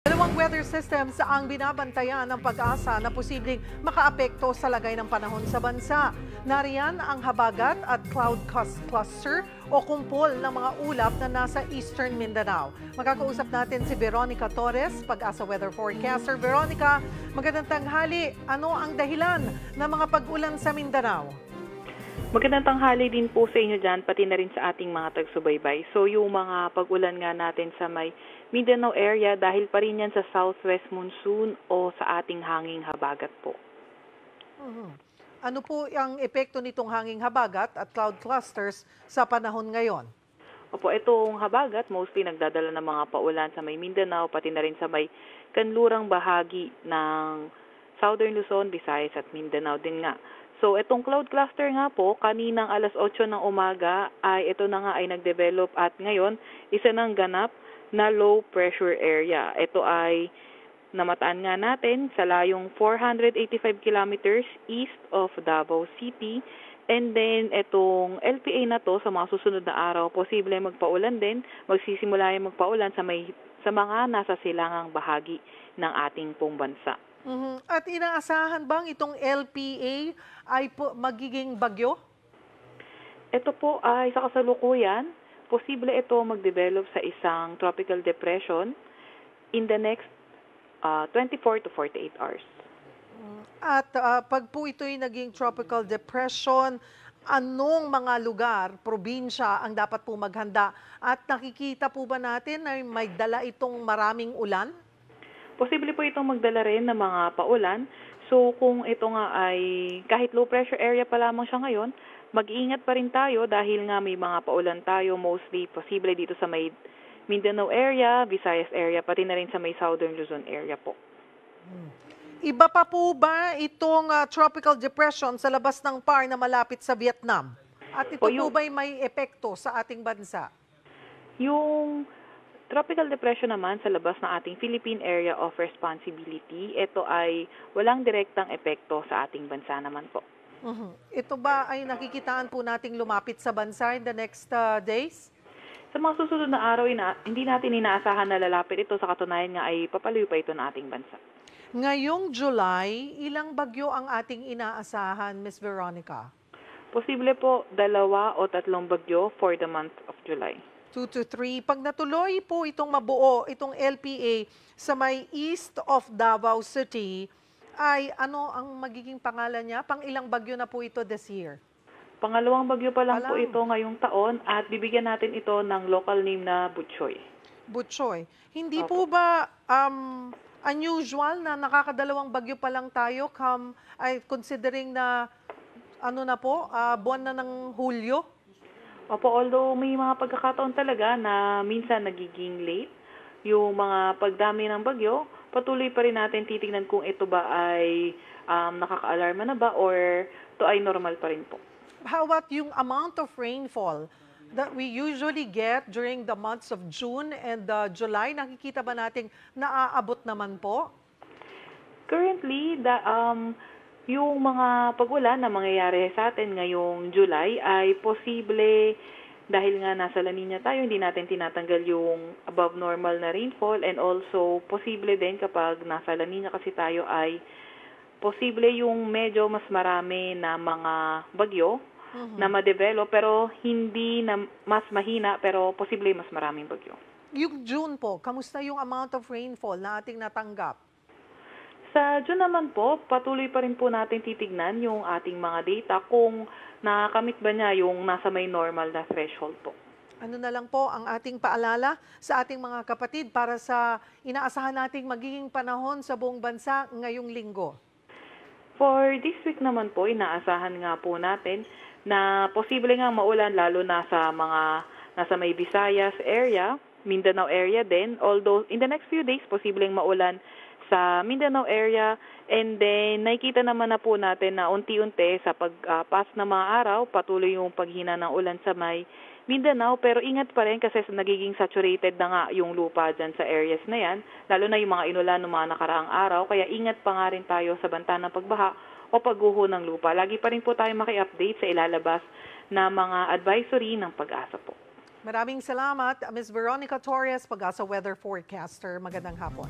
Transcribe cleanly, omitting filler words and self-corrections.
Dalawang weather systems ang binabantayan ng pag-asa na posibleng makaapekto sa lagay ng panahon sa bansa. Nariyan ang habagat at cloud cluster o kumpol ng mga ulap na nasa Eastern Mindanao. Makakausap natin si Veronica Torres, pag-asa weather forecaster. Veronica, magandang tanghali. Ano ang dahilan ng mga pag-ulan sa Mindanao? Magandang tanghali din po sa inyo dyan, pati na rin sa ating mga tagsubaybay. So yung mga pag-ulan nga natin sa may Mindanao area, dahil pa rin yan sa southwest monsoon o sa ating hanging habagat po. Ano po ang epekto nitong hanging habagat at cloud clusters sa panahon ngayon? Opo, itong habagat mostly nagdadala ng mga paulan sa may Mindanao, pati na rin sa may kanlurang bahagi ng Southern Luzon, Visayas at Mindanao din nga. So, itong cloud cluster nga po, kaninang alas 8 ng umaga ay ito na nga ay nag-develop at ngayon isa ng ganap na low pressure area. Ito ay namataan nga natin sa layong 485 kilometers east of Davao City. And then, itong LPA na to sa mga susunod na araw, posible magpaulan din, magsisimula yung magpaulan sa mga nasa silangang bahagi ng ating pong bansa. At inaasahan bang itong LPA ay magiging bagyo? Ito po ay sa kasalukuyan, posible ito mag-develop sa isang tropical depression in the next 24 to 48 hours. At pag po ito'y naging tropical depression, anong mga lugar, probinsya ang dapat po maghanda? At nakikita po ba natin na may dala itong maraming ulan? Posible po itong magdala rin ng mga paulan. So kung ito nga ay kahit low pressure area pa lamang siya ngayon, mag-iingat pa rin tayo dahil nga may mga paulan tayo, mostly posible dito sa may Mindanao area, Visayas area, pati na rin sa may Southern Luzon area po. Iba pa po ba itong tropical depression sa labas ng PAR na malapit sa Vietnam? At ito po ba'y may epekto sa ating bansa? Yung tropical depression naman sa labas ng ating Philippine Area of Responsibility, ito ay walang direktang epekto sa ating bansa naman po. Ito ba ay nakikitaan po nating lumapit sa bansa in the next days? Sa mga susunod na araw, hindi natin inaasahan na lalapit ito, sa katunayan nga ay papalayo pa ito ng ating bansa. Ngayong July, ilang bagyo ang ating inaasahan, Ms. Veronica? Posible po 2 o 3 bagyo for the month of July. 2 to 3. Pag natuloy po itong mabuo, itong LPA sa may east of Davao City, ay ano ang magiging pangalan niya? Pang-ilang bagyo na po ito this year? Pangalawang bagyo pa lang po ito ngayong taon at bibigyan natin ito ng local name na Butchoy. Butchoy. Hindi po ba unusual na nakakadalawang bagyo pa lang tayo considering na ano na po, buwan na ng Hulyo? Opo, although may mga pagkakataon talaga na minsan nagiging late, yung mga pagdami ng bagyo, patuloy pa rin natin titignan kung ito ba ay nakaka-alarma na ba or ito ay normal pa rin po. How about yung amount of rainfall that we usually get during the months of June and July? Nakikita ba nating naaabot naman po? Currently, yung mga pag-ulan na mangyayari sa atin ngayong July ay posible dahil nga nasa La Nina tayo, hindi natin tinatanggal yung above normal na rainfall, and also posible din kapag nasa La Nina kasi tayo ay posible yung medyo mas marami na mga bagyo na ma-develop pero hindi na mas mahina, pero posible mas maraming bagyo. Yung June po, kamusta yung amount of rainfall na ating natanggap? Sa June naman po, patuloy pa rin po natin titignan yung ating mga data kung nakakamit ba niya yung nasa may normal na threshold po. Ano na lang po ang ating paalala sa ating mga kapatid para sa inaasahan nating magiging panahon sa buong bansa ngayong linggo? For this week naman po, inaasahan nga po natin na posible nga maulan lalo na sa mga nasa may Visayas area, Mindanao area din. Although in the next few days, posibleng maulan sa Mindanao area, and then nakikita naman na po natin na unti-unti sa pagpas ng mga araw, patuloy yung paghina ng ulan sa may Mindanao, pero ingat pa rin kasi nagiging saturated na nga yung lupa dyan sa areas na yan, lalo na yung mga inulan ng mga nakaraang araw, kaya ingat pa nga rin tayo sa banta ng pagbaha o pagguho ng lupa. Lagi pa rin po tayo maki-update sa ilalabas na mga advisory ng Pag-asa po. Maraming salamat, Ms. Veronica Torres, Pag-asa Weather Forecaster. Magandang hapon.